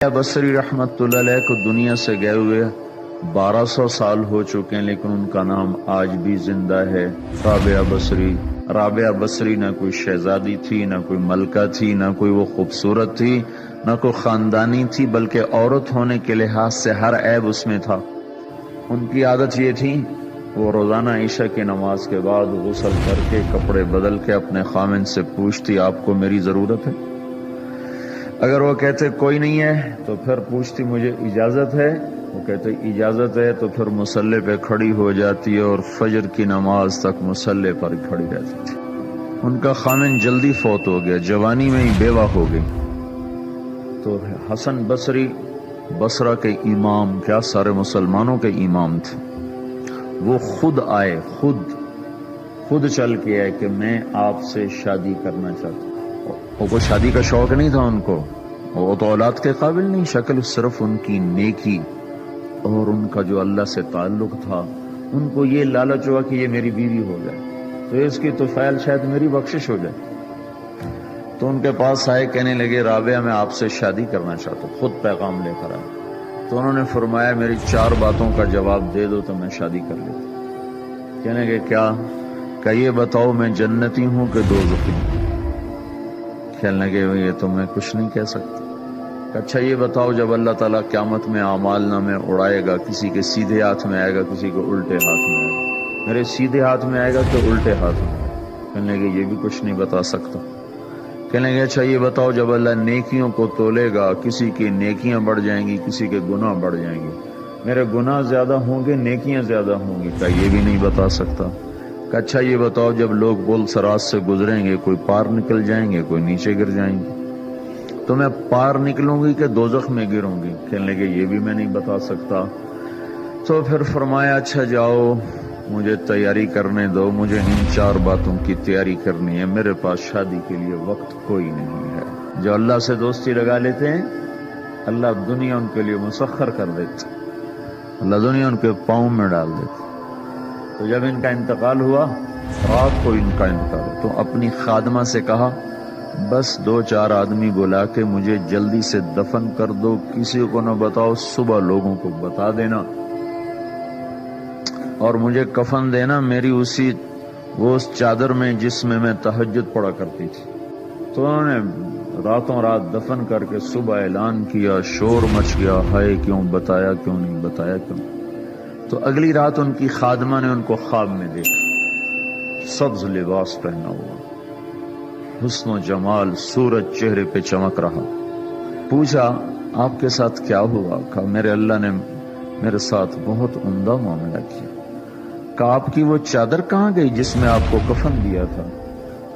बसरी रहमतुल्लाह अलैह को दुनिया से गए हुए 1200 साल हो चुके हैं, लेकिन उनका नाम आज भी जिंदा है। राबिया बसरी। राबिया बसरी ना कोई शहजादी थी, ना कोई मलका थी, ना कोई वो खूबसूरत थी, ना कोई खानदानी थी, बल्कि औरत होने के लिहाज से हर ऐब उसमें था। उनकी आदत ये थी, वो रोजाना ईशा की नमाज के बाद गुस्ल करके कपड़े बदल के अपने खामिन से पूछती, आपको मेरी जरूरत है? अगर वो कहते कोई नहीं है तो फिर पूछती, मुझे इजाजत है? वो कहते इजाजत है, तो फिर मुसल्ले पे खड़ी हो जाती है और फजर की नमाज तक मुसल्ले पर खड़ी रहती थी। उनका खामिन जल्दी फौत हो गया, जवानी में ही बेवा हो गई। तो हसन बसरी बसरा के इमाम, क्या सारे मुसलमानों के इमाम थे, वो खुद आए, खुद चल के आए कि मैं आपसे शादी करना चाहता हूँ। वो कोई शादी का शौक नहीं था उनको, वो तो औलाद के काबिल नहीं, शक्ल सिर्फ उनकी नेकी और उनका जो अल्लाह से ताल्लुक था। उनको ये लालच हुआ कि ये मेरी बीवी हो जाए तो इसकी तो फैल शायद मेरी बख्शिश हो जाए। तो उनके पास आए, कहने लगे राबिया मैं आपसे शादी करना चाहता हूँ, खुद पैगाम लेकर आए। तो उन्होंने फरमाया मेरी 4 बातों का जवाब दे दो तो मैं शादी कर लेता। कहने लगे क्या? ये बताओ मैं जन्नती हूँ कि दोज़खी हूँ? कहने लगे ये तो मैं कुछ नहीं कह सकता। अच्छा ये बताओ, जब अल्लाह ताला क़यामत में आमाल नामे उड़ाएगा, किसी के सीधे हाथ में आएगा, किसी को उल्टे हाथ में आएगा, मेरे सीधे हाथ में आएगा तो उल्टे हाथ में? कहने लगे ये भी कुछ नहीं बता सकता। कहने लगे अच्छा ये बताओ, जब अल्लाह नेकियों को तोलेगा, किसी की नेकियां बढ़ जाएंगी, किसी के गुनाह बढ़ जाएंगे, मेरे गुनाह ज्यादा होंगे, नेकियां ज्यादा होंगी? क्या ये भी नहीं बता सकता। अच्छा ये बताओ, जब लोग पुल सरात से गुजरेंगे, कोई पार निकल जाएंगे, कोई नीचे गिर जाएंगे, तो मैं पार निकलूंगी कि दोजख में गिरूंगी? कहने लगे ये भी मैं नहीं बता सकता। तो फिर फरमाया अच्छा जाओ, मुझे तैयारी करने दो, मुझे इन 4 बातों की तैयारी करनी है, मेरे पास शादी के लिए वक्त कोई नहीं है। जो अल्लाह से दोस्ती लगा लेते हैं, अल्लाह दुनिया उनके लिए मुसख्खर कर देते, अल्लाह दुनिया उनके पाँव में डाल देते। तो जब इनका इंतकाल हुआ, रात को इनका इंतकाल, तो अपनी खादमा से कहा बस 2-4 आदमी बुला के मुझे जल्दी से दफन कर दो, किसी को न बताओ, सुबह लोगों को बता देना और मुझे कफन देना मेरी वो उस चादर में जिसमें मैं तहज्जुद पढ़ा करती थी। तो उन्होंने रातों रात दफन करके सुबह ऐलान किया, शोर मच गया, हाय क्यों बताया, क्यों नहीं बताया, क्यों? तो अगली रात उनकी खादमा ने उनको ख्वाब में देखा, सब्ज लिबास पहना हुआ, हुस्न और जमाल, सूरज चेहरे पे चमक रहा। पूछा आपके साथ क्या हुआ? कहा मेरे अल्लाह ने मेरे साथ बहुत उम्दा मामला किया। कहा आपकी वो चादर कहाँ गई जिसमें आपको कफन दिया था?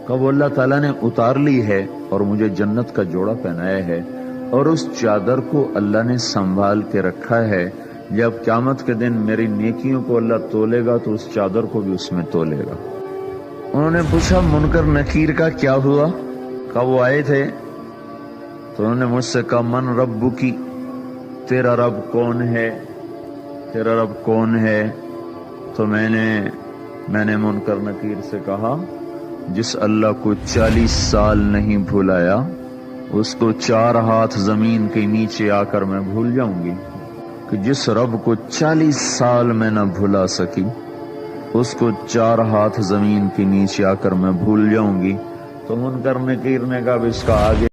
कहा वो अल्लाह ताला ने उतार ली है और मुझे जन्नत का जोड़ा पहनाया है, और उस चादर को अल्लाह ने संभाल के रखा है। जब क़यामत के दिन मेरी नेकियों को अल्लाह तोलेगा तो उस चादर को भी उसमें तोलेगा। उन्होंने पूछा मुनकर नकीर का क्या हुआ? कहा वो आए थे तो उन्होंने मुझसे कहा मन रब्बुकी, तेरा रब कौन है, तेरा रब कौन है? तो मैंने मुनकर नकीर से कहा जिस अल्लाह को 40 साल नहीं भुलाया, उसको 4 हाथ जमीन के नीचे आकर मैं भूल जाऊंगी? कि जिस रब को 40 साल में न भुला सकी, उसको 4 हाथ जमीन के नीचे आकर मैं भूल जाऊंगी? तो मुनकर नकीर ने कहा इसका आगे